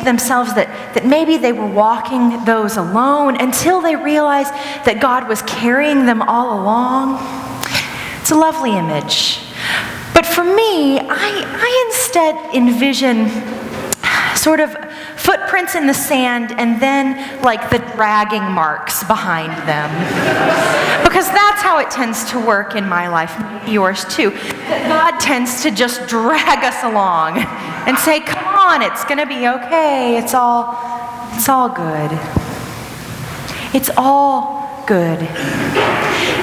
themselves that maybe they were walking those alone until they realized that God was carrying them all along. It's a lovely image. But for me, I instead envision sort of footprints in the sand and then like the dragging marks behind them. Because that's how it tends to work in my life, yours too. God tends to just drag us along and say, come on, it's going to be okay. It's all good. It's all good.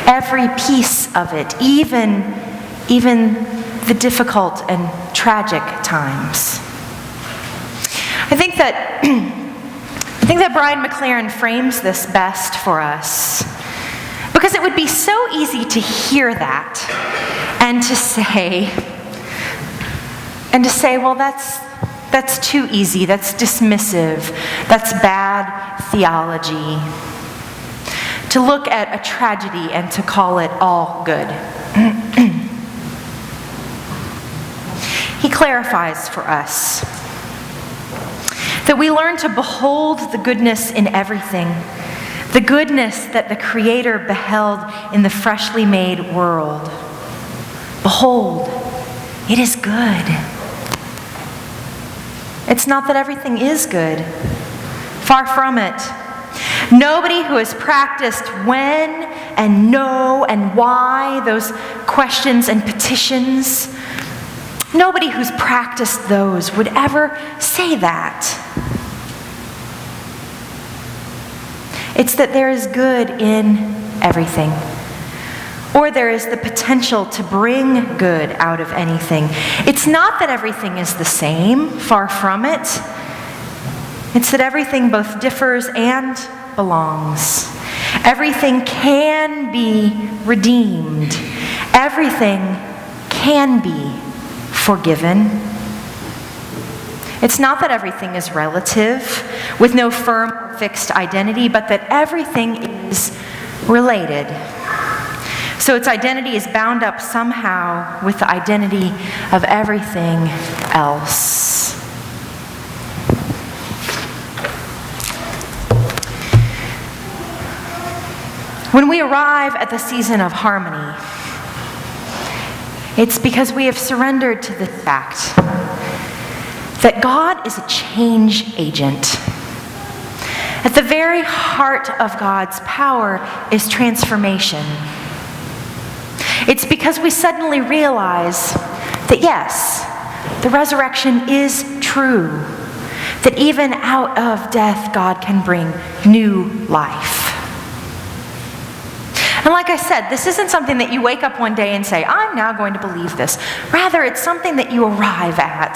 Every piece of it, even the difficult and tragic times. I think that Brian McLaren frames this best for us, because it would be so easy to hear that and to say, well, that's too easy, that's dismissive, that's bad theology. To look at a tragedy and to call it all good. He clarifies for us that we learn to behold the goodness in everything, the goodness that the Creator beheld in the freshly made world. Behold, it is good. It's not that everything is good. Far from it. Nobody who has practiced when and no and why, those questions and petitions, nobody who's practiced those would ever say that. It's that there is good in everything. Or there is the potential to bring good out of anything. It's not that everything is the same, far from it. It's that everything both differs and belongs. Everything can be redeemed. Everything can be forgiven. It's not that everything is relative, with no firm or fixed identity, but that everything is related. So its identity is bound up somehow with the identity of everything else. When we arrive at the season of harmony, it's because we have surrendered to the fact that God is a change agent. At the very heart of God's power is transformation. It's because we suddenly realize that yes, the resurrection is true, that even out of death God can bring new life. And like I said, this isn't something that you wake up one day and say, I'm now going to believe this. Rather, it's something that you arrive at,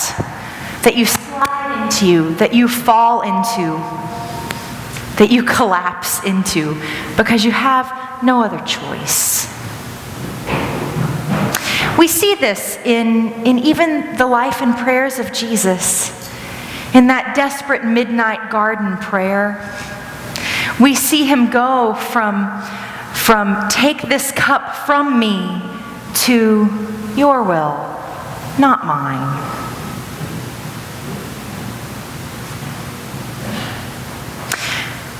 that you slide into, that you fall into, that you collapse into, because you have no other choice. We see this in even the life and prayers of Jesus, in that desperate midnight garden prayer. We see him go from take this cup from me to your will, not mine.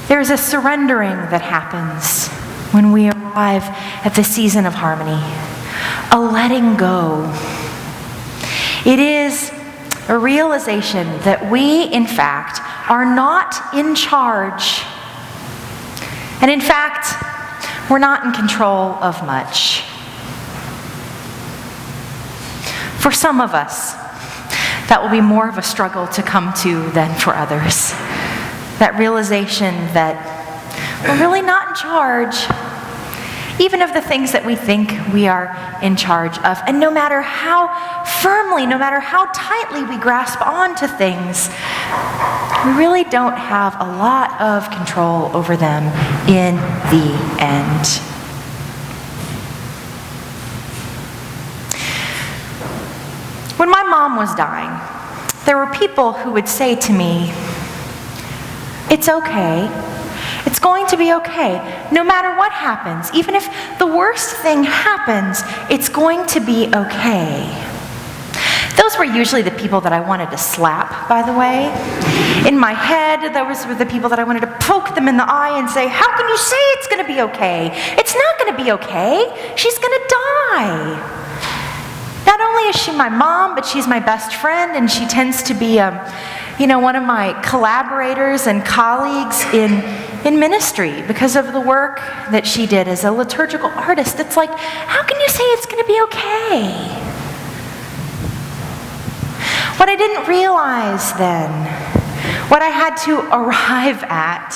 There's a surrendering that happens when we arrive at the season of harmony, a letting go. It is a realization that we, in fact, are not in charge. And in fact, we're not in control of much. For some of us, that will be more of a struggle to come to than for others. That realization that we're really not in charge, even of the things that we think we are in charge of. And no matter how firmly, no matter how tightly we grasp onto things, we really don't have a lot of control over them in the end. When my mom was dying, there were people who would say to me, it's okay. It's going to be okay. No matter what happens, even if the worst thing happens, it's going to be okay. Those those were usually the people that I wanted to slap, by the way. In my head, those were the people that I wanted to poke them in the eye and say, how can you say it's going to be okay? It's not going to be okay. She's going to die. Not only is she my mom, but she's my best friend, and she tends to be one of my collaborators and colleagues in ministry because of the work that she did as a liturgical artist. It's like, how can you say it's going to be okay? What I didn't realize then, what I had to arrive at,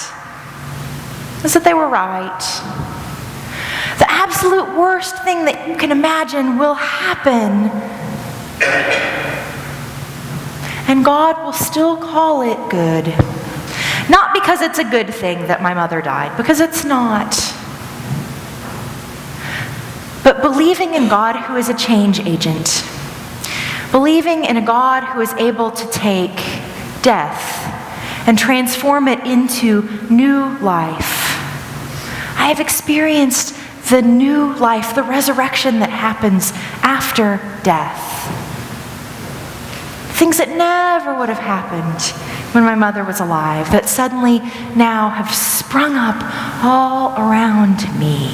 was that they were right. The absolute worst thing that you can imagine will happen. And God will still call it good. Not because it's a good thing that my mother died, because it's not. But believing in God who is a change agent. Believing in a God who is able to take death and transform it into new life. I have experienced the new life, the resurrection that happens after death. Things that never would have happened when my mother was alive, that suddenly now have sprung up all around me.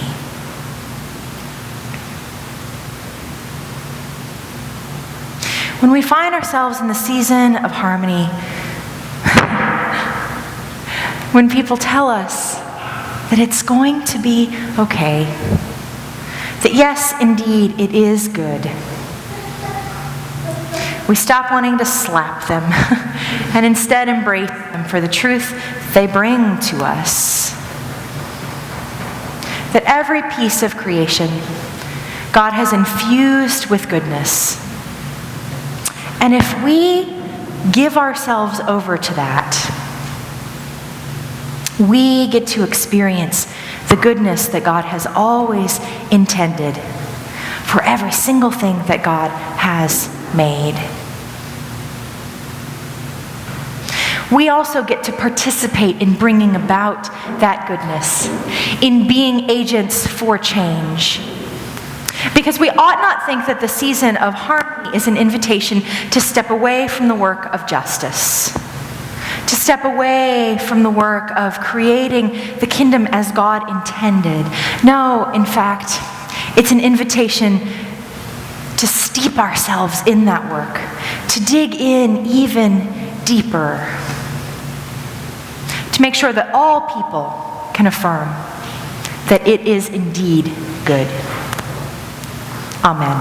When we find ourselves in the season of harmony, when people tell us that it's going to be okay, that yes, indeed, it is good, we stop wanting to slap them and instead embrace them for the truth they bring to us. That every piece of creation God has infused with goodness. And if we give ourselves over to that, we get to experience the goodness that God has always intended for every single thing that God has made. We also get to participate in bringing about that goodness, in being agents for change. Because we ought not think that the season of harmony is an invitation to step away from the work of justice, to step away from the work of creating the kingdom as God intended. No, in fact, it's an invitation to steep ourselves in that work, to dig in even deeper, to make sure that all people can affirm that it is indeed good. Amen.